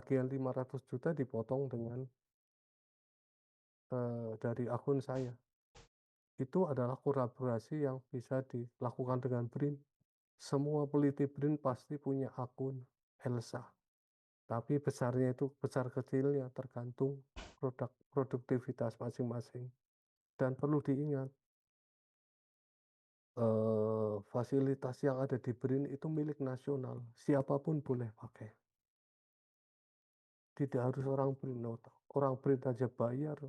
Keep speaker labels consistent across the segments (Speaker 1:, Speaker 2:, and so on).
Speaker 1: tagihan 500 juta dipotong dengan dari akun saya. Itu adalah kolaborasi yang bisa dilakukan dengan BRIN. Semua peliti BRIN pasti punya akun Elsa. Tapi besarnya itu besar kecilnya tergantung produktivitas masing-masing. Dan perlu diingat, fasilitas yang ada di BRIN itu milik nasional. Siapapun boleh pakai. Tidak harus orang BRIN. Orang BRIN aja bayar.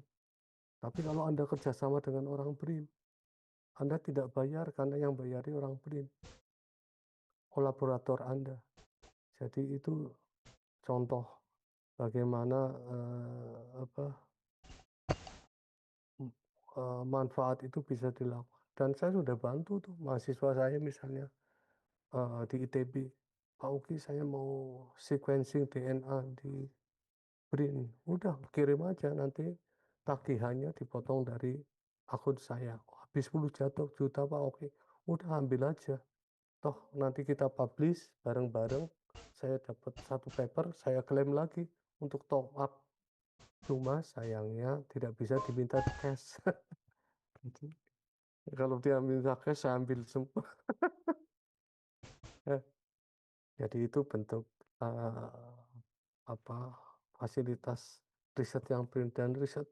Speaker 1: Tapi kalau Anda kerjasama dengan orang BRIN, Anda tidak bayar karena yang bayari orang BRIN, kolaborator Anda. Jadi itu contoh bagaimana manfaat itu bisa dilakukan. Dan saya sudah bantu tuh mahasiswa saya misalnya di ITB. Pak Uki, saya mau sequencing DNA di BRIN. Udah kirim aja, nanti tagihannya dipotong dari akun saya. Habis 10 juta Pak Oki. Udah ambil aja. Toh nanti kita publish bareng-bareng. Saya dapat satu paper, saya klaim lagi untuk top up. Cuma sayangnya tidak bisa diminta cash. Jadi, kalau dia minta cash, saya ambil semua. Ya, jadi itu bentuk apa fasilitas riset yang BRIN, dan riset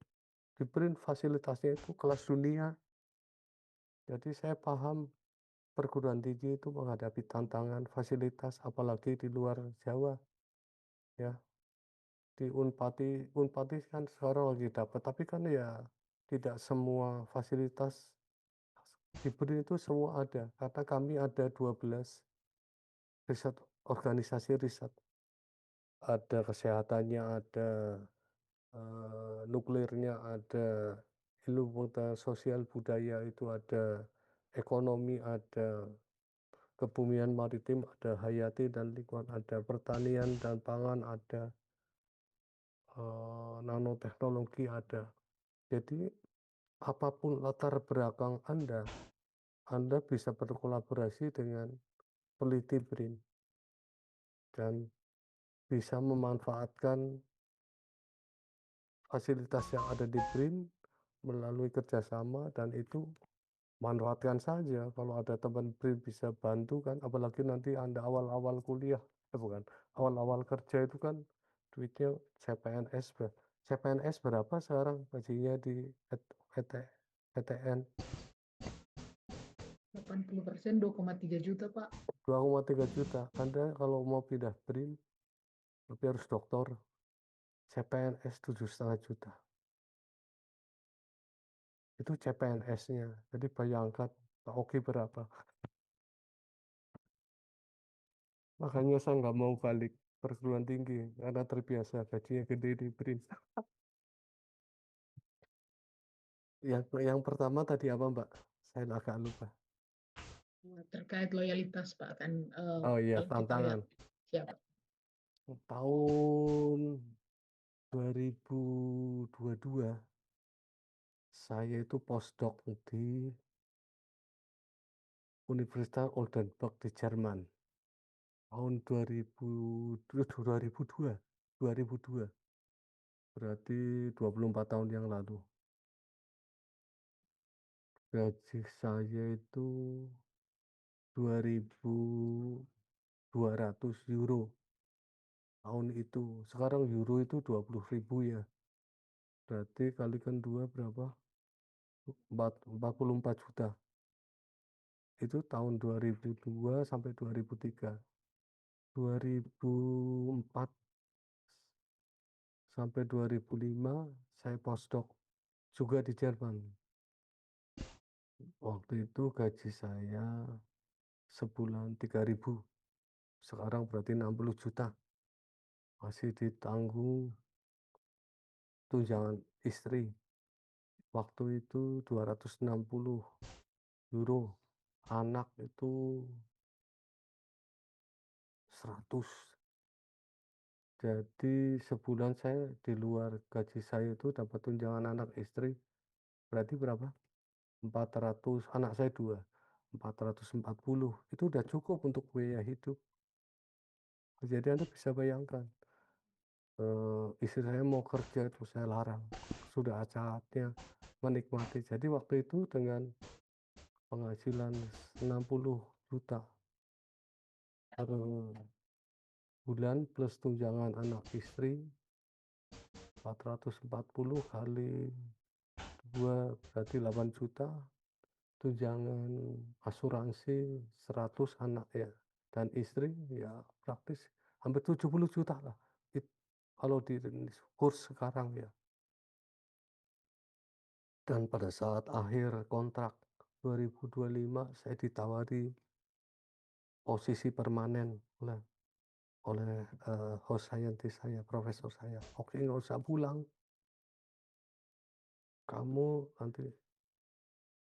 Speaker 1: di BRIN fasilitasnya itu kelas dunia. Jadi saya paham perguruan tinggi itu menghadapi tantangan fasilitas apalagi di luar Jawa, ya. Di Unpati kan sekarang lagi dapat, tapi kan ya tidak semua fasilitas di BRIN itu semua ada, karena kami ada 12 riset, organisasi riset. Ada kesehatannya, ada nuklirnya, ada ilmu pengetahuan sosial budaya, itu ada ekonomi, ada kebumian maritim, ada hayati dan lingkungan, ada pertanian dan pangan, ada nanoteknologi, ada. Jadi apapun latar belakang Anda bisa berkolaborasi dengan peneliti BRIN dan bisa memanfaatkan fasilitas yang ada di BRIN melalui kerjasama, dan itu manfaatkan saja. Kalau ada teman BRIN bisa bantu kan, apalagi nanti Anda awal-awal kuliah, bukan, awal-awal kerja itu kan duitnya CPNS. CPNS berapa sekarang gajinya di ETN?
Speaker 2: 80% 2,3 juta, Pak.
Speaker 1: 2,3 juta. Anda kalau mau pindah BRIN, tapi harus doktor, CPNS 7,5 juta. Itu CPNS-nya. Jadi bayangkan Pak Oki berapa. Makanya saya nggak mau balik perguruan tinggi karena terbiasa gajinya gede di BRIN. Yang pertama tadi apa, Mbak? Saya agak lupa.
Speaker 2: Terkait loyalitas, Pak, kan
Speaker 1: Oh iya,
Speaker 2: kalau kita lihat
Speaker 1: tantangan.
Speaker 2: siapa.
Speaker 1: Tahun 2022 saya itu postdoc di Universitas Oldenburg di Jerman. Tahun 2002, berarti 24 tahun yang lalu. Gaji saya itu 2.200 euro tahun itu. Sekarang euro itu 20.000 ya. Berarti kalikan 2 berapa? 44 juta. Itu tahun 2002 sampai 2003. 2004 sampai 2005 saya postdoc juga di Jerman. Waktu itu gaji saya sebulan 3.000. Sekarang berarti 60 juta. Masih ditanggung tunjangan istri. Waktu itu 260 euro. Anak itu 100. Jadi sebulan saya di luar gaji saya itu dapat tunjangan anak istri. Berarti berapa? 400. Anak saya 2. 440. Itu udah cukup untuk biaya hidup. Jadi Anda bisa bayangkan. Istri saya mau kerja itu saya larang, sudah saatnya menikmati. Jadi waktu itu dengan penghasilan 60 juta per bulan plus tunjangan anak istri 440 kali 2 berarti 8 juta, tunjangan asuransi 100 anak ya, dan istri ya praktis hampir 70 juta lah, kalau di kurs sekarang ya. Dan pada saat akhir kontrak 2025 saya ditawari posisi permanen oleh oleh, host scientist saya, profesor saya, "Oke, nggak usah pulang, kamu nanti."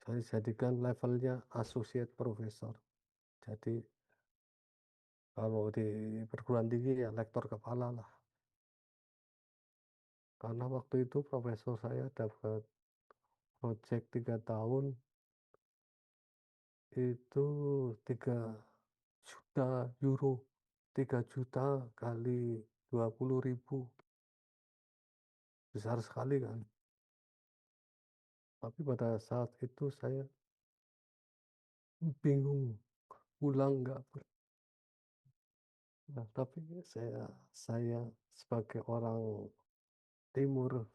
Speaker 1: Saya jadikan levelnya associate professor. Jadi kalau di perguruan tinggi ya lektor kepala lah. Karena waktu itu profesor saya dapat project 3 tahun itu 3 juta euro, 3 juta kali 20.000, besar sekali kan. Tapi pada saat itu saya bingung, pulang nggak nah, tapi saya sebagai orang timur,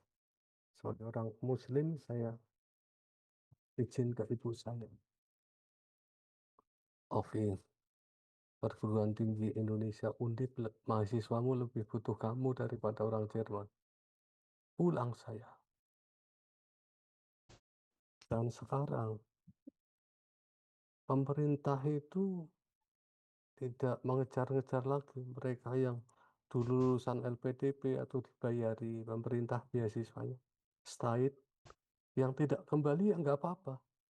Speaker 1: sebagai orang muslim, saya izin ke ibu saya, "Ovi, perguruan tinggi Indonesia Undip mahasiswamu lebih butuh kamu daripada orang Jerman." Pulang saya. Dan sekarang pemerintah itu tidak mengejar-ngejar lagi mereka yang dulu lulusan LPDP atau dibayari pemerintah beasiswanya. Stait yang tidak kembali ya nggak apa-apa.